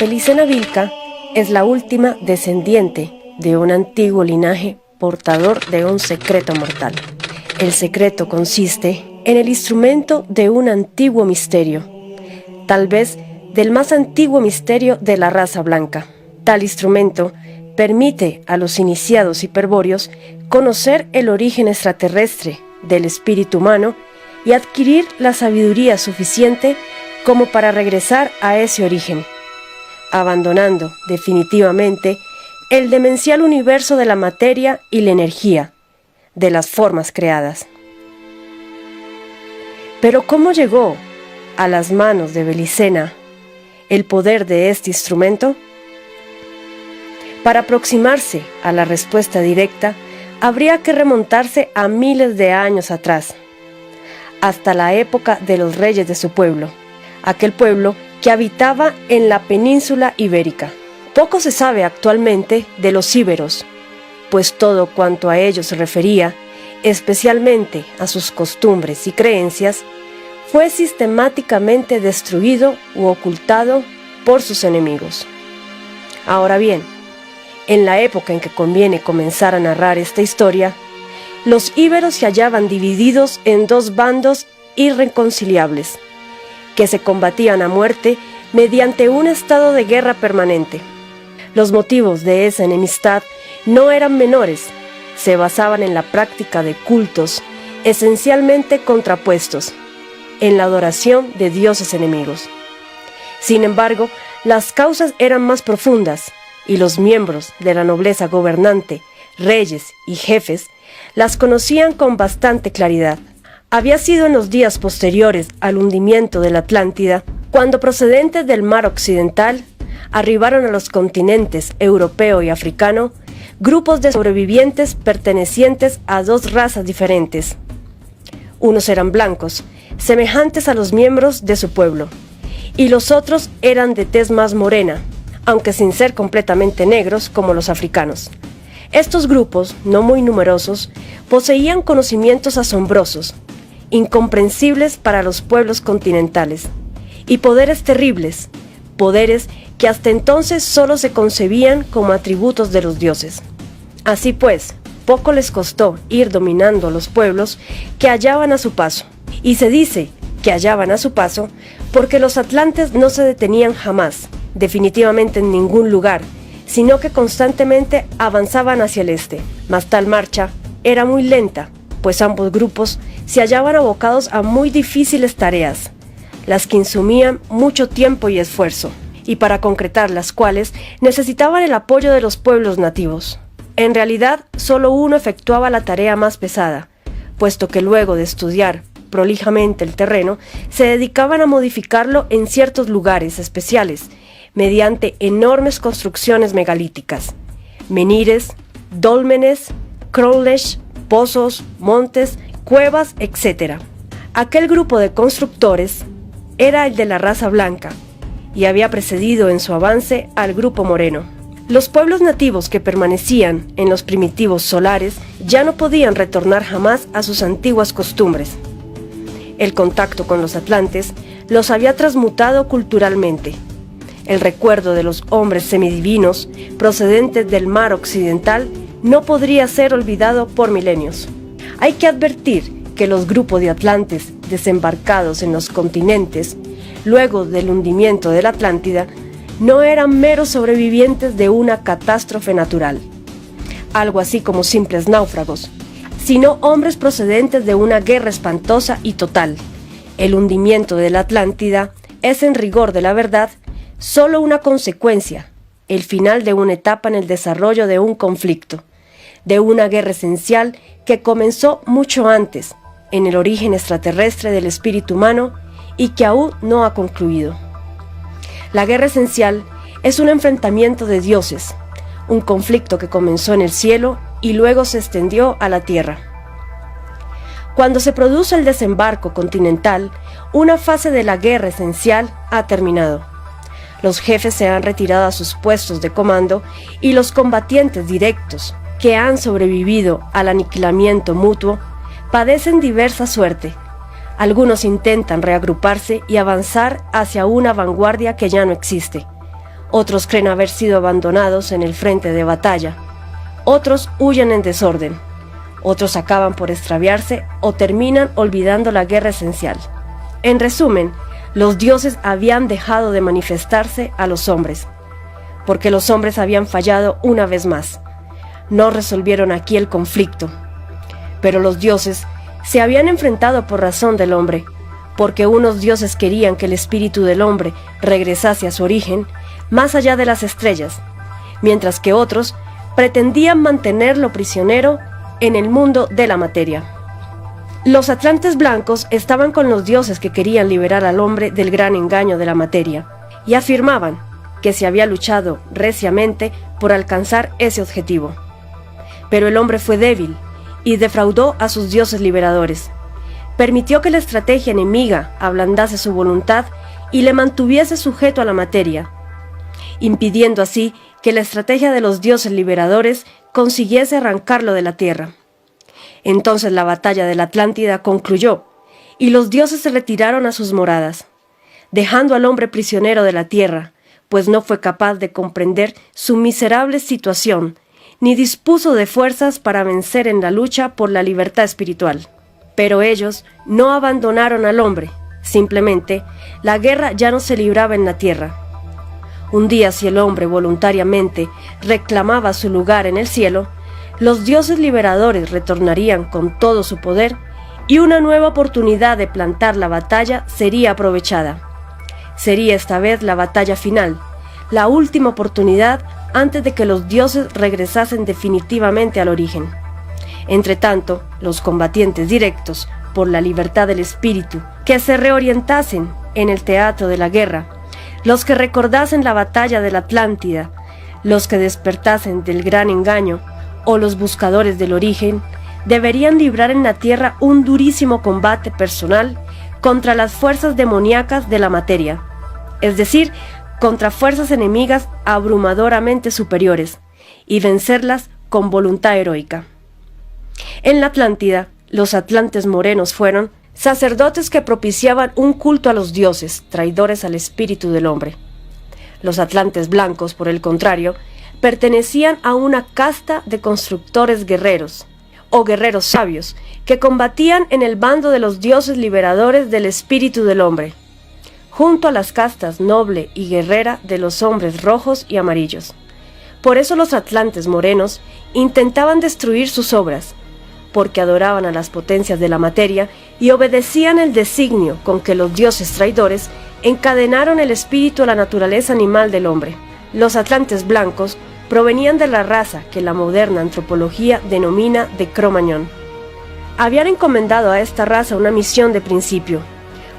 Belicena Vilca es la última descendiente de un antiguo linaje portador de un secreto mortal. El secreto consiste en el instrumento de un antiguo misterio, tal vez del más antiguo misterio de la raza blanca. Tal instrumento permite a los iniciados hiperbóreos conocer el origen extraterrestre del espíritu humano y adquirir la sabiduría suficiente como para regresar a ese origen, abandonando definitivamente el demencial universo de la materia y la energía, de las formas creadas. Pero ¿cómo llegó a las manos de Belicena el poder de este instrumento? Para aproximarse a la respuesta directa, habría que remontarse a miles de años atrás, hasta la época de los reyes de su pueblo, aquel pueblo que habitaba en la península ibérica. Poco se sabe actualmente de los íberos, pues todo cuanto a ellos se refería, especialmente a sus costumbres y creencias, fue sistemáticamente destruido u ocultado por sus enemigos. Ahora bien, en la época en que conviene comenzar a narrar esta historia, los íberos se hallaban divididos en dos bandos irreconciliables, que se combatían a muerte mediante un estado de guerra permanente. Los motivos de esa enemistad no eran menores, se basaban en la práctica de cultos esencialmente contrapuestos, en la adoración de dioses enemigos. Sin embargo, las causas eran más profundas, y los miembros de la nobleza gobernante, reyes y jefes, las conocían con bastante claridad. Había sido en los días posteriores al hundimiento de la Atlántida, cuando procedentes del mar occidental, arribaron a los continentes europeo y africano grupos de sobrevivientes pertenecientes a dos razas diferentes. Unos eran blancos, semejantes a los miembros de su pueblo, y los otros eran de tez más morena, aunque sin ser completamente negros como los africanos. Estos grupos, no muy numerosos, poseían conocimientos asombrosos, incomprensibles para los pueblos continentales, y poderes terribles, poderes que hasta entonces solo se concebían como atributos de los dioses. Así pues, poco les costó ir dominando a los pueblos que hallaban a su paso, y se dice que hallaban a su paso porque los atlantes no se detenían jamás, definitivamente en ningún lugar, sino que constantemente avanzaban hacia el este. Mas tal marcha era muy lenta, pues ambos grupos se hallaban abocados a muy difíciles tareas, las que insumían mucho tiempo y esfuerzo, y para concretar las cuales necesitaban el apoyo de los pueblos nativos. En realidad, solo uno efectuaba la tarea más pesada, puesto que luego de estudiar prolijamente el terreno, se dedicaban a modificarlo en ciertos lugares especiales, mediante enormes construcciones megalíticas, menires, dólmenes, crowlesh, pozos, montes, cuevas, etc. Aquel grupo de constructores era el de la raza blanca y había precedido en su avance al grupo moreno. Los pueblos nativos que permanecían en los primitivos solares ya no podían retornar jamás a sus antiguas costumbres. El contacto con los atlantes los había transmutado culturalmente. El recuerdo de los hombres semidivinos procedentes del mar occidental no podría ser olvidado por milenios. Hay que advertir que los grupos de atlantes desembarcados en los continentes, luego del hundimiento de la Atlántida, no eran meros sobrevivientes de una catástrofe natural, algo así como simples náufragos, sino hombres procedentes de una guerra espantosa y total. El hundimiento de la Atlántida es, en rigor de la verdad, solo una consecuencia, el final de una etapa en el desarrollo de un conflicto, de una guerra esencial que comenzó mucho antes, en el origen extraterrestre del espíritu humano y que aún no ha concluido. La guerra esencial es un enfrentamiento de dioses, un conflicto que comenzó en el cielo y luego se extendió a la tierra. Cuando se produce el desembarco continental, una fase de la guerra esencial ha terminado. Los jefes se han retirado a sus puestos de comando y los combatientes directos, que han sobrevivido al aniquilamiento mutuo, padecen diversa suerte. Algunos intentan reagruparse y avanzar hacia una vanguardia que ya no existe. Otros creen haber sido abandonados en el frente de batalla. Otros huyen en desorden. Otros acaban por extraviarse o terminan olvidando la guerra esencial. En resumen, los dioses habían dejado de manifestarse a los hombres, porque los hombres habían fallado una vez más. No resolvieron aquí el conflicto. Pero los dioses se habían enfrentado por razón del hombre, porque unos dioses querían que el espíritu del hombre regresase a su origen, más allá de las estrellas, mientras que otros pretendían mantenerlo prisionero en el mundo de la materia. Los atlantes blancos estaban con los dioses que querían liberar al hombre del gran engaño de la materia, y afirmaban que se había luchado reciamente por alcanzar ese objetivo. Pero el hombre fue débil y defraudó a sus dioses liberadores. Permitió que la estrategia enemiga ablandase su voluntad y le mantuviese sujeto a la materia, impidiendo así que la estrategia de los dioses liberadores consiguiese arrancarlo de la tierra. Entonces la batalla de la Atlántida concluyó, y los dioses se retiraron a sus moradas, dejando al hombre prisionero de la tierra, pues no fue capaz de comprender su miserable situación, ni dispuso de fuerzas para vencer en la lucha por la libertad espiritual. Pero ellos no abandonaron al hombre, simplemente la guerra ya no se libraba en la tierra. Un día, si el hombre voluntariamente reclamaba su lugar en el cielo, los dioses liberadores retornarían con todo su poder y una nueva oportunidad de plantar la batalla sería aprovechada. Sería esta vez la batalla final, la última oportunidad antes de que los dioses regresasen definitivamente al origen. Entretanto, los combatientes directos por la libertad del espíritu, que se reorientasen en el teatro de la guerra, los que recordasen la batalla de la Atlántida, los que despertasen del gran engaño, o los buscadores del origen, deberían librar en la tierra un durísimo combate personal contra las fuerzas demoníacas de la materia, es decir, contra fuerzas enemigas abrumadoramente superiores, y vencerlas con voluntad heroica. En la Atlántida, los atlantes morenos fueron sacerdotes que propiciaban un culto a los dioses, traidores al espíritu del hombre. Los atlantes blancos, por el contrario, pertenecían a una casta de constructores guerreros, o guerreros sabios, que combatían en el bando de los dioses liberadores del espíritu del hombre, junto a las castas noble y guerrera de los hombres rojos y amarillos. Por eso los atlantes morenos intentaban destruir sus obras, porque adoraban a las potencias de la materia y obedecían el designio con que los dioses traidores encadenaron el espíritu a la naturaleza animal del hombre. Los atlantes blancos provenían de la raza que la moderna antropología denomina de Cro-Magnon. Habían encomendado a esta raza una misión de principio,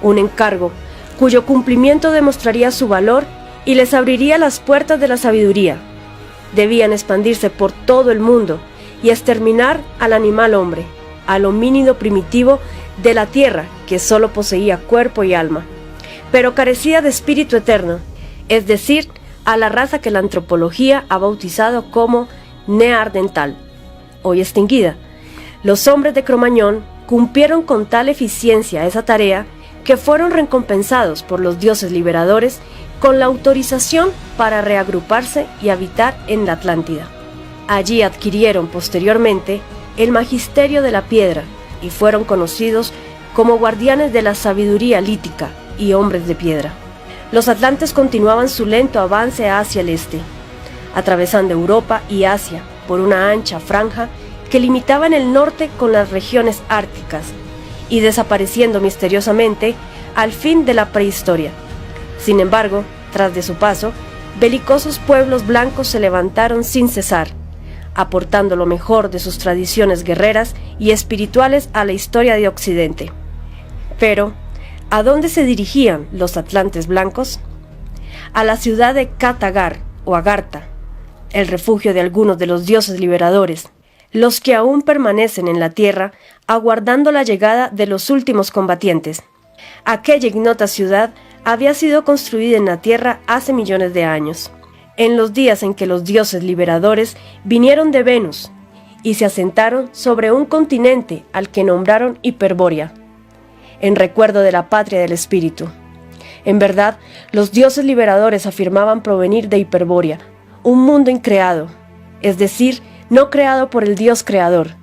un encargo cuyo cumplimiento demostraría su valor y les abriría las puertas de la sabiduría. Debían expandirse por todo el mundo y exterminar al animal hombre, al homínido primitivo de la tierra que solo poseía cuerpo y alma, pero carecía de espíritu eterno, es decir, a la raza que la antropología ha bautizado como Neandertal, hoy extinguida. Los hombres de Cro-Magnon cumplieron con tal eficiencia esa tarea que fueron recompensados por los dioses liberadores con la autorización para reagruparse y habitar en la Atlántida. Allí adquirieron posteriormente el magisterio de la piedra y fueron conocidos como guardianes de la sabiduría lítica y hombres de piedra. Los atlantes continuaban su lento avance hacia el este, atravesando Europa y Asia por una ancha franja que limitaba en el norte con las regiones árticas y desapareciendo misteriosamente al fin de la prehistoria. Sin embargo, tras de su paso, belicosos pueblos blancos se levantaron sin cesar, aportando lo mejor de sus tradiciones guerreras y espirituales a la historia de Occidente. Pero, ¿a dónde se dirigían los atlantes blancos? A la ciudad de Katagar o Agartha, el refugio de algunos de los dioses liberadores, los que aún permanecen en la tierra aguardando la llegada de los últimos combatientes. Aquella ignota ciudad había sido construida en la tierra hace millones de años, en los días en que los dioses liberadores vinieron de Venus y se asentaron sobre un continente al que nombraron Hiperbórea, en recuerdo de la patria del espíritu. En verdad, los dioses liberadores afirmaban provenir de Hiperbórea, un mundo increado, es decir, no creado por el dios creador,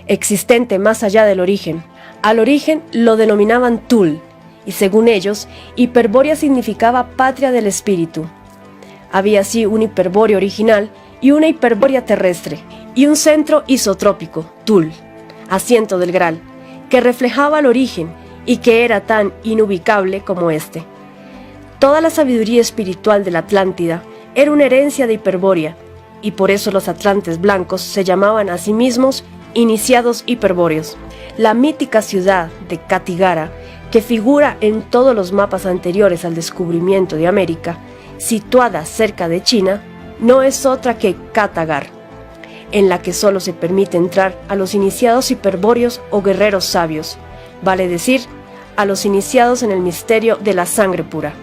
existente más allá del origen. Al origen lo denominaban Tul, y según ellos, Hiperbórea significaba patria del espíritu. Había así un Hiperbórea original y una Hiperbórea terrestre, y un centro isotrópico, Tul, asiento del Graal, que reflejaba el origen y que era tan inubicable como este. Toda la sabiduría espiritual de la Atlántida era una herencia de Hiperbórea, y por eso los atlantes blancos se llamaban a sí mismos iniciados hiperbóreos. La mítica ciudad de Kattigara, que figura en todos los mapas anteriores al descubrimiento de América, situada cerca de China, no es otra que Katagar, en la que solo se permite entrar a los iniciados hiperbóreos o guerreros sabios, vale decir, a los iniciados en el misterio de la sangre pura.